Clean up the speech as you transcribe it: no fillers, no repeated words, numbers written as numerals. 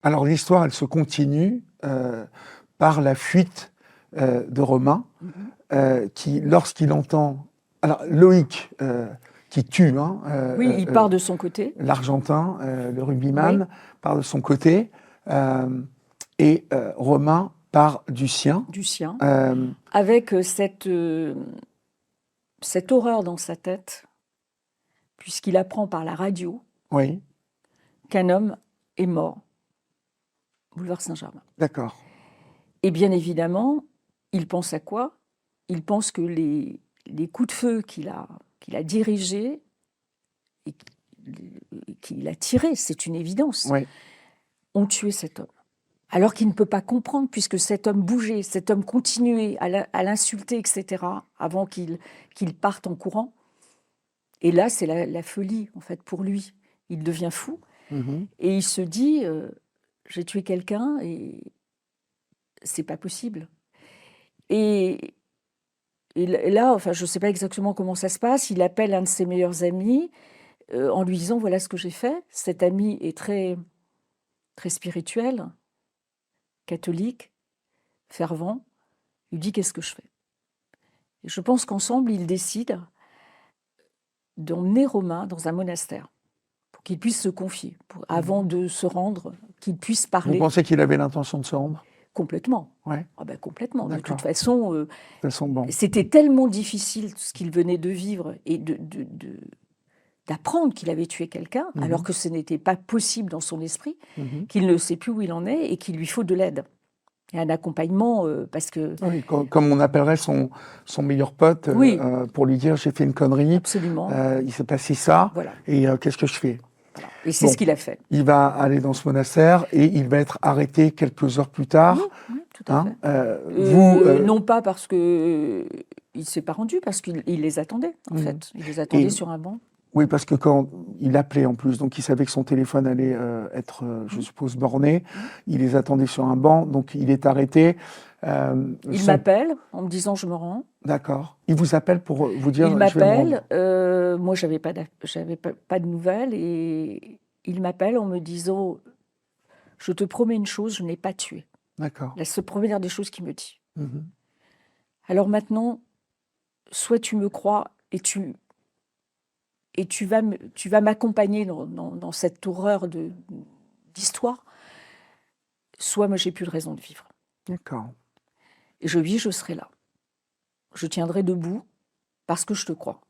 Alors l'histoire, elle se continue par la fuite de Romain, qui, lorsqu'il entend... Alors Loïc, qui tue, Oui, il part de son côté. l'Argentin, le rugbyman, part de son côté, et Romain part du sien. Du sien. Avec cette horreur dans sa tête, puisqu'il apprend par la radio qu'un homme est mort, boulevard Saint-Germain. D'accord. Et bien évidemment, il pense à quoi? Il pense que les coups de feu qu'il a dirigés et qu'il a tirés, c'est une évidence, ont tué cet homme. Alors qu'il ne peut pas comprendre, puisque cet homme bougeait, cet homme continuait à l'insulter, etc., avant qu'il parte en courant. Et là, c'est la folie, en fait, pour lui. Il devient fou. Et il se dit, j'ai tué quelqu'un et c'est pas possible. Et là, enfin, je ne sais pas exactement comment ça se passe. Il appelle un de ses meilleurs amis en lui disant, voilà ce que j'ai fait. Cet ami est très, très spirituel, catholique, fervent. Il lui dit, qu'est-ce que je fais? Et je pense qu'ensemble, ils décident d'emmener Romain dans un monastère pour qu'il puisse se confier, avant de se rendre, qu'il puisse parler. Vous pensez qu'il avait l'intention de se rendre? Complètement. Ouais. Ah ben complètement. De toute façon, bon. C'était tellement difficile ce qu'il venait de vivre et d'apprendre qu'il avait tué quelqu'un, alors que ce n'était pas possible dans son esprit, qu'il ne sait plus où il en est et qu'il lui faut de l'aide. Et un accompagnement, parce que... Oui, comme on appellerait son meilleur pote, pour lui dire, j'ai fait une connerie, absolument. Il s'est passé ça, et qu'est-ce que je fais? Voilà. Et c'est ce qu'il a fait. Il va aller dans ce monastère et il va être arrêté quelques heures plus tard. Oui, tout à fait. Vous, non pas parce qu'il ne s'est pas rendu, parce qu'il les attendait, en fait. Il les attendait sur un banc. Oui, parce que quand il appelait en plus, donc il savait que son téléphone allait être, je suppose, borné. Il les attendait sur un banc, donc il est arrêté. Il m'appelle en me disant je me rends. D'accord. Il vous appelle pour vous dire il m'appelle. Moi, j'avais pas de nouvelles et il m'appelle en me disant je te promets une chose, je n'ai pas tué. D'accord. C'est la première des choses qu'il me dit. Alors maintenant, soit tu me crois et tu vas m'accompagner dans cette horreur d'histoire, soit moi j'ai plus de raison de vivre. D'accord. Et je lui dis, je serai là. Je tiendrai debout parce que je te crois.